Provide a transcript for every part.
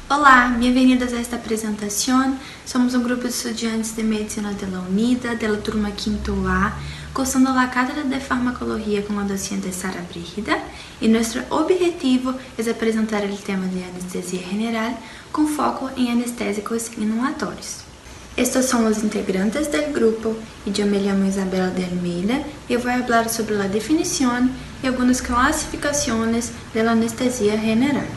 Olá, bienvenidos a esta apresentación. Somos un grupo de estudiantes de Medicina de la UNIDA, de la turma 5A, cursando la cátedra de farmacología con la docente Sara Brígida, y nuestro objetivo es presentar el tema de anestesia general con foco en anestésicos inalatórios. Estos son los integrantes del grupo y yo me llamo Isabela de Almeida y voy a hablar sobre la definición y algunas clasificaciones de la anestesia general.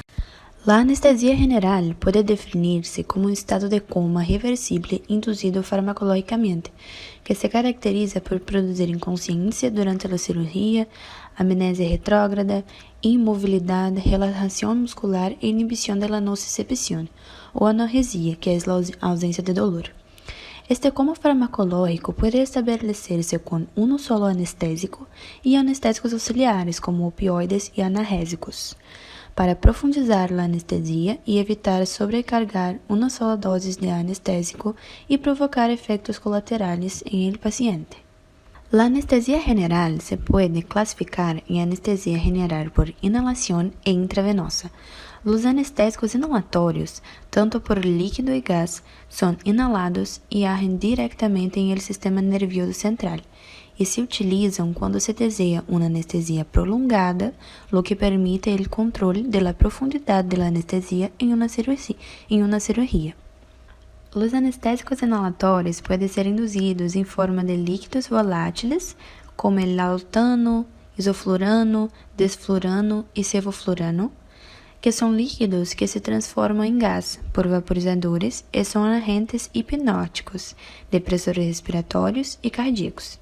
La anestesia general puede definirse como un estado de coma reversible inducido farmacológicamente, que se caracteriza por producir inconsciencia durante la cirugía, amnesia retrógrada, inmovilidad, relajación muscular e inhibición de la nocicepción, o analgesia, que es la ausencia de dolor. Este coma farmacológico puede establecerse con uno solo anestésico y anestésicos auxiliares como opioides y analgésicos, para profundizar la anestesia y evitar sobrecargar una sola dosis de anestésico y provocar efectos colaterales en el paciente. La anestesia general se puede clasificar en anestesia general por inhalación e intravenosa. Los anestésicos inhalatorios, tanto por líquido y gas, son inhalados y agem directamente en el sistema nervioso central y se utilizan cuando se desea una anestesia prolongada, lo que permite el control de la profundidad de la anestesia en una cirugía. Los anestésicos inhalatórios pueden ser induzidos em forma de líquidos volátiles, como el lautano, isoflurano, desflurano e sevoflurano, que são líquidos que se transformam em gás por vaporizadores e são agentes hipnóticos, depressores respiratórios e cardíacos.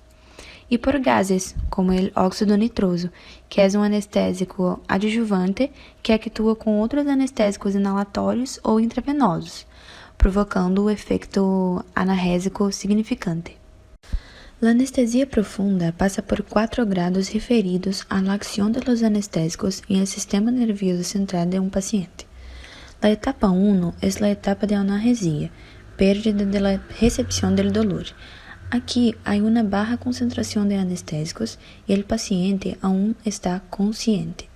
E por gases, como o óxido nitroso, que é um anestésico adjuvante que atua com outros anestésicos inalatórios ou intravenosos, provocando o efeito analgésico significante. La anestesia profunda passa por 4 grados referidos à acción de los anestésicos en el sistema nervioso central de un paciente. La etapa 1 es la etapa de analgesia, pérdida de la recepción del dolor. Aquí hay una baja concentración de anestésicos y el paciente aún está consciente.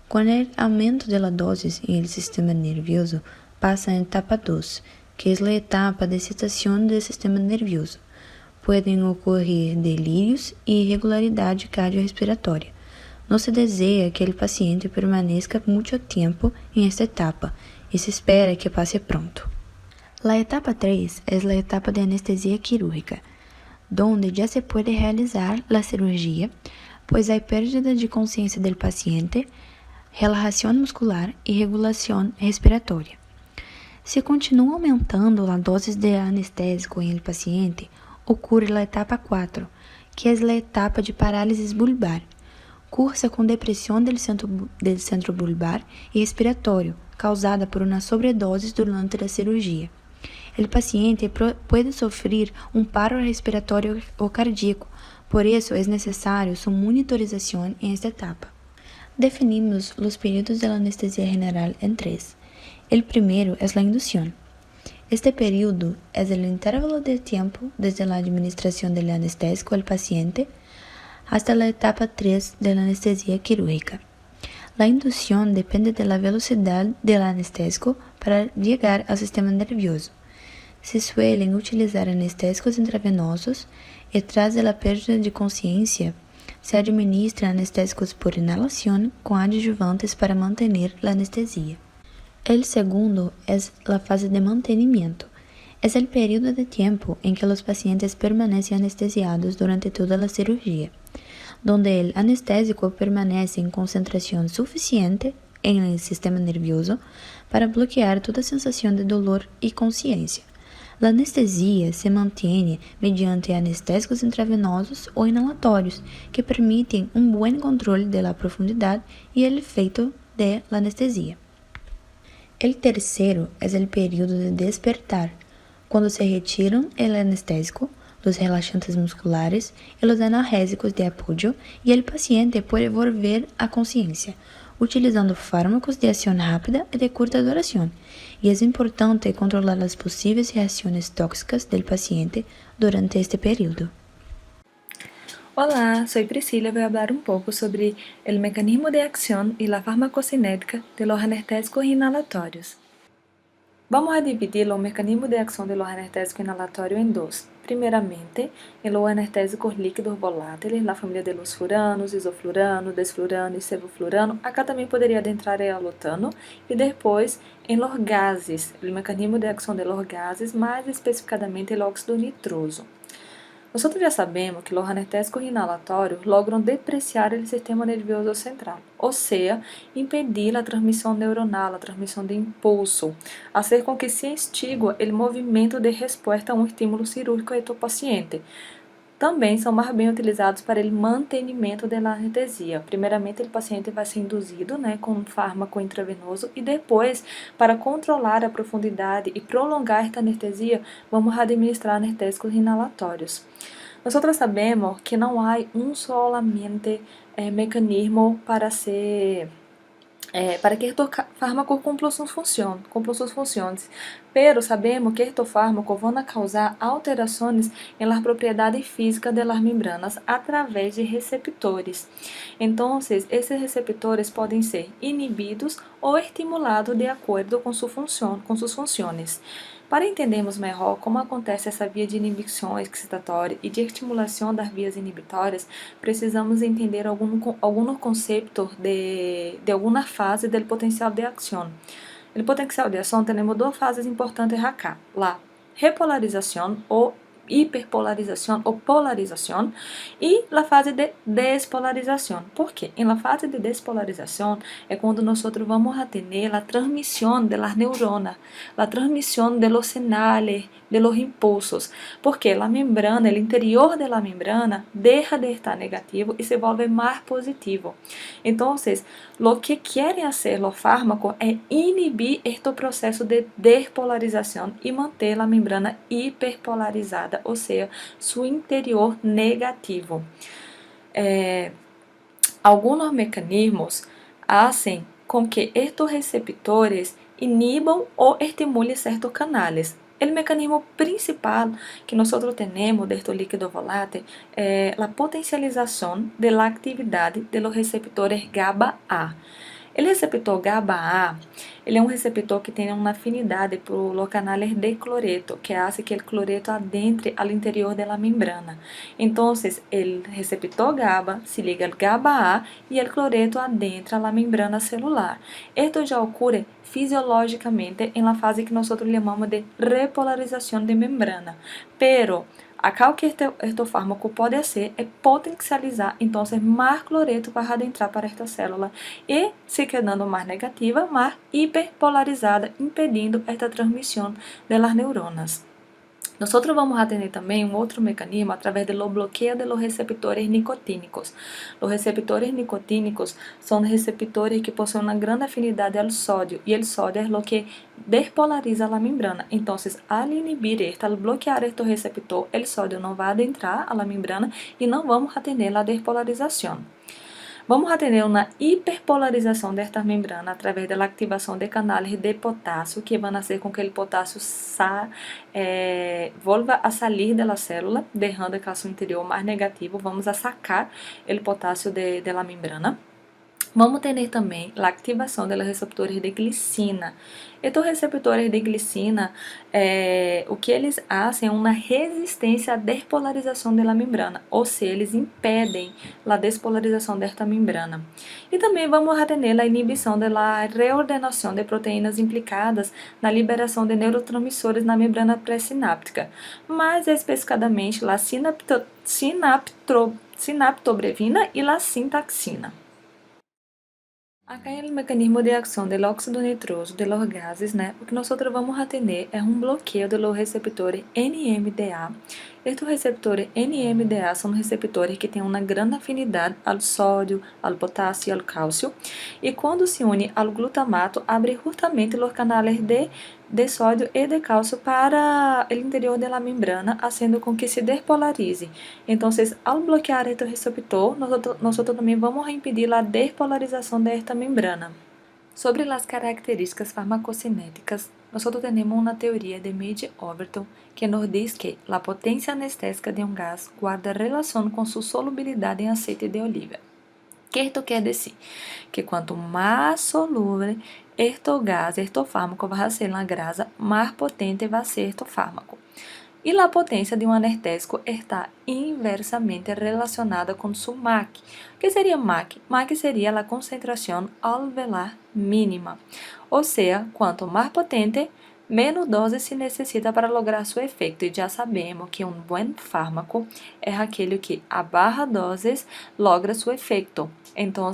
Con el aumento de la dosis en el sistema nervioso, pasa a etapa 2, que es la etapa de excitación del sistema nervioso. Pueden ocorrer delírios e irregularidade cardiorrespiratória. Não se deseja que o paciente permaneça muito tempo em esta etapa e se espera que passe pronto. La etapa 3 é a etapa de anestesia quirúrgica, donde já se pode realizar a cirurgia, pois há pérdida de consciência do paciente, relaxação muscular e regulação respiratória. Se continua aumentando a dose de anestésico em el paciente, ocorre a etapa 4, que é a etapa de parálise bulbar. Cursa com depressão do centro bulbar e respiratório, causada por uma sobredose durante a cirurgia. O paciente pode sofrer paro respiratório ou cardíaco, por isso é necessário sua monitorização em esta etapa. Definimos os períodos da anestesia general em 3. O primeiro é a indução. Este período é o intervalo de tempo desde a administração do anestésico ao paciente hasta a etapa 3 da anestesia quirúrgica. A indução depende da velocidade do anestésico para chegar ao sistema nervioso. Se suelen utilizar anestésicos intravenosos e tras da perda de consciência, se administra anestésicos por inalação com adjuvantes para manter a anestesia. El segundo es la fase de mantenimiento. Es el período de tiempo en que los pacientes permanecen anestesiados durante toda la cirugía, donde el anestésico permanece en concentración suficiente en el sistema nervioso para bloquear toda sensación de dolor y conciencia. La anestesia se mantiene mediante anestésicos intravenosos o inhalatorios que permiten un buen control de la profundidad y el efecto de la anestesia. El tercero es el período de despertar, cuando se retiran el anestésico, los relaxantes musculares y los analgésicos de apoyo y el paciente puede volver a conciencia, utilizando fármacos de acción rápida y de corta duración, y es importante controlar las posibles reacciones tóxicas del paciente durante este período. Olá, sou Priscila e vou falar pouco sobre o mecanismo de acção e a farmacocinética de los anestésicos inhalatórios. Vamos a dividir los mecanismos de acción de los anestésicos inhalatorios en dos. Primeiramente, en los anestésicos líquidos volátiles, la familia de los furanos, isoflurano, desflurano y sevoflurano. Acá também poderia adentrar el alotano. E depois, em los gases, o mecanismo de acção de los gases, mais especificadamente o óxido nitroso. Nós já sabemos que os anestésicos inhalatórios logram depreciar o sistema nervioso central, ou seja, impedir a transmissão neuronal, a transmissão de impulso, fazer com que se extinga o movimento de resposta a um estímulo cirúrgico do paciente. Também são mais bem utilizados para o mantenimento da anestesia. Primeiramente, o paciente vai ser induzido com um fármaco intravenoso e depois, para controlar a profundidade e prolongar esta anestesia, vamos administrar anestésicos inalatórios. Nós sabemos que não há solamente mecanismo para que estos fármacos cumplan sus funciones, pero sabemos que estos fármacos vão causar alterações em las propriedades físicas de las membranas através de receptores. Então, esses receptores podem ser inibidos ou estimulados de acordo com suas funções. Para entendermos melhor como acontece essa via de inibição excitatória e de estimulação das vias inibitórias, precisamos entender alguns conceitos de alguma fase do potencial de ação. No potencial de ação, temos duas fases importantes acá: a repolarização ou hiperpolarização ou polarização e a fase de despolarização. Por quê? Em la fase de despolarização é quando nós vamos a ter a transmissão de las neuronas, a transmissão de los sinales, de los impulsos, porque a membrana, o interior da membrana, deixa de estar negativo e se volve mais positivo. Então, o que querem fazer os fármacos é inibir este processo de despolarização e manter a membrana hiperpolarizada, ou seja, seu interior negativo. Alguns mecanismos fazem com que estes receptores inibam ou estimulem certos canais. O mecanismo principal que nós temos deste líquido volátil é a potencialização da atividade dos receptores GABA-A. O receptor GABA-A é um receptor que tem uma afinidade por los canales de cloreto, que faz que o cloreto adentre ao interior da membrana. Então, o receptor GABA se liga ao GABA-A e o cloreto adentra a membrana celular. Isto já ocorre fisiologicamente em la fase que nós chamamos de repolarização de membrana. Pero acá o que este fármaco pode ser é potencializar, então, mais cloreto para adentrar para esta célula e se quedando mais negativa, mais hiperpolarizada, impedindo esta transmissão das neuronas. Nós vamos atender também outro mecanismo através do bloqueio dos receptores nicotínicos. Os receptores nicotínicos são receptores que possuem uma grande afinidade ao sódio, e o sódio é o que despolariza a membrana. Então, ao inibir ao bloquear este receptor, o sódio não vai adentrar a membrana e não vamos atender a despolarização. Vamos a ter uma hiperpolarização destas membranas através da ativação de canais de potássio, que vão fazer com que o potássio volva a sair da célula, deixando a seu interior mais negativo. Vamos a sacar o potássio da membrana. Vamos ter também a ativação dos receptores de glicina. Estes receptores de glicina, o que eles fazem é uma resistência à despolarização da membrana, ou seja, eles impedem a despolarização desta membrana. E também vamos ter a inibição da reordenação de proteínas implicadas na liberação de neurotransmissores na membrana pré-sináptica, mais especificadamente a sinaptobrevina e a sintaxina. Acá é o mecanismo de ação do óxido nitroso de los gases, o que nós vamos atender é um bloqueio de los receptores NMDA. Estes receptores NMDA são receptores que têm uma grande afinidade ao sódio, ao potássio e ao cálcio, e quando se une ao glutamato, abre justamente os canais de sódio e de cálcio para o interior da membrana, fazendo com que se despolarize. Então, ao bloquear este receptor, nós também vamos impedir a despolarização desta membrana. Sobre as características farmacocinéticas, nós temos uma teoria de Meade-Overton que nos diz que a potência anestésica de um gás guarda relação com sua solubilidade em azeite de oliva. O que isto quer dizer? Que quanto mais solúvel este fármaco va a ser la grasa más potente va a ser este fármaco. E a potência de um anestésico está inversamente relacionada com seu MAC. O que seria MAC? MAC seria a concentração alveolar mínima. Ou seja, quanto mais potente, menos dose se necessita para lograr seu efeito. E já sabemos que um bom fármaco é aquele que a barra doses logra seu efeito. Então,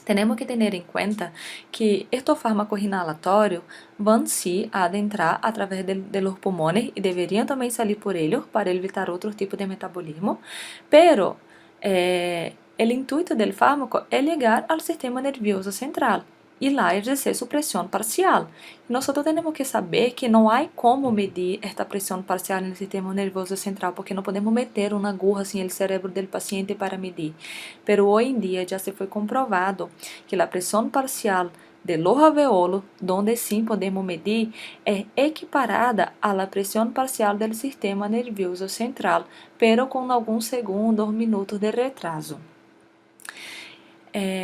temos que ter em conta que estes fármacos inalatórios vão se adentrar a través de los pulmones e deveriam também sair por eles para evitar outro tipo de metabolismo, pero o intuito do fármaco é chegar ao sistema nervioso central e lá exercer sua pressão parcial. Nós temos que saber que não há como medir esta pressão parcial no sistema nervioso central, porque não podemos meter uma agulha assim no cérebro do paciente para medir. Pero hoje em dia já se foi comprovado que a pressão parcial de los alveolos, onde sim podemos medir, é equiparada à pressão parcial do sistema nervioso central, pero com alguns segundos, minutos de retraso.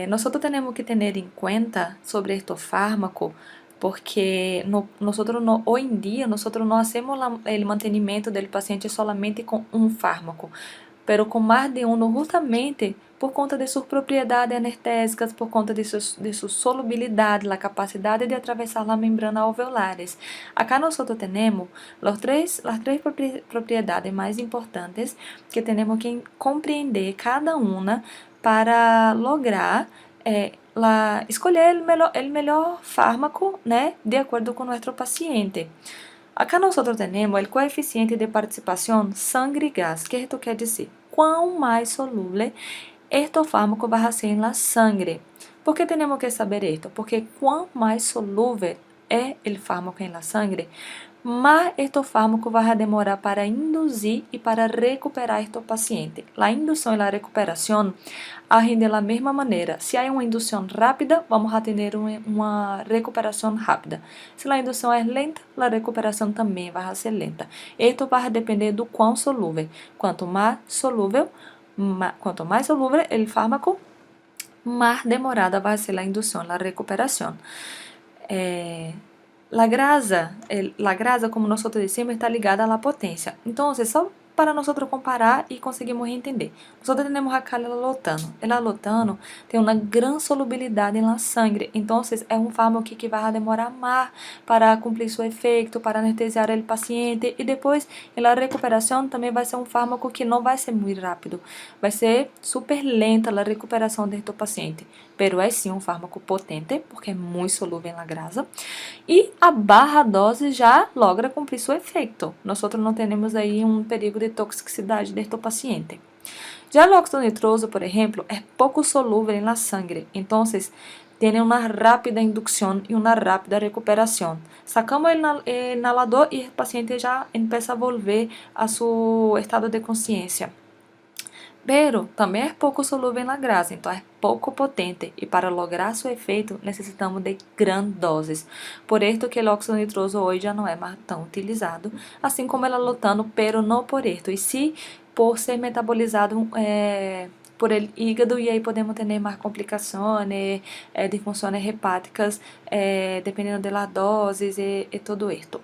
Nós temos que ter em conta sobre este fármaco, porque hoje em dia nós não hacemos o mantenimento do paciente solamente com um fármaco, pero com mais de um, justamente por conta de suas propriedades anestésicas, por conta de sua solubilidade, a capacidade de atravessar a membrana alveolares. Acá nós temos as três propriedades mais importantes que temos que compreender cada uma para lograr escolher o melhor fármaco, né, de acordo com nosso paciente. Acá nós temos o coeficiente de participação sangue-gás. O que isto quer dizer? Quanto mais solúvel este fármaco vai ser na sangue. Por que temos que saber isto? Porque quanto mais solúvel é o fármaco na sangue, mais este fármaco vai demorar para induzir e para recuperar este paciente. A indução e a recuperação agem da mesma maneira. Se há uma indução rápida, vamos a ter uma recuperação rápida. Se a indução é lenta, a recuperação também vai ser lenta. Isto vai depender do quão solúvel. Quanto mais solúvel o fármaco, mais demorada vai ser a indução, a recuperação. La grasa, como nós dissemos, está ligada à potência. Então, só para nós comparar e conseguirmos entender. Nós temos acá o alotano. O alotano tem uma grande solubilidade na sangue. Então, é um fármaco que vai demorar mais para cumprir seu efeito, para anestesiar o paciente. E depois, na recuperação, também vai ser um fármaco que não vai ser muito rápido. Vai ser super lenta a recuperação deste paciente. Pero é sim um fármaco potente, porque é muito solúvel na grasa. E a barra dose já logra cumprir seu efeito. Nós não temos aí um perigo de toxicidade deste paciente. Já o óxido nitroso, por exemplo, é pouco solúvel na sangue. Então, tem uma rápida indução e uma rápida recuperação. Sacamos o inalador e o paciente já começa a volver a seu estado de consciência. Pero também é pouco solúvel na grasa, então é pouco potente e para lograr seu efeito necessitamos de grandes doses. Por isso que o óxido nitroso hoje já não é mais tão utilizado, assim como o alotano, pero não por isso, e sim por ser metabolizado por el hígado e aí podemos ter mais complicações, disfunções hepáticas, dependendo das doses e tudo isso.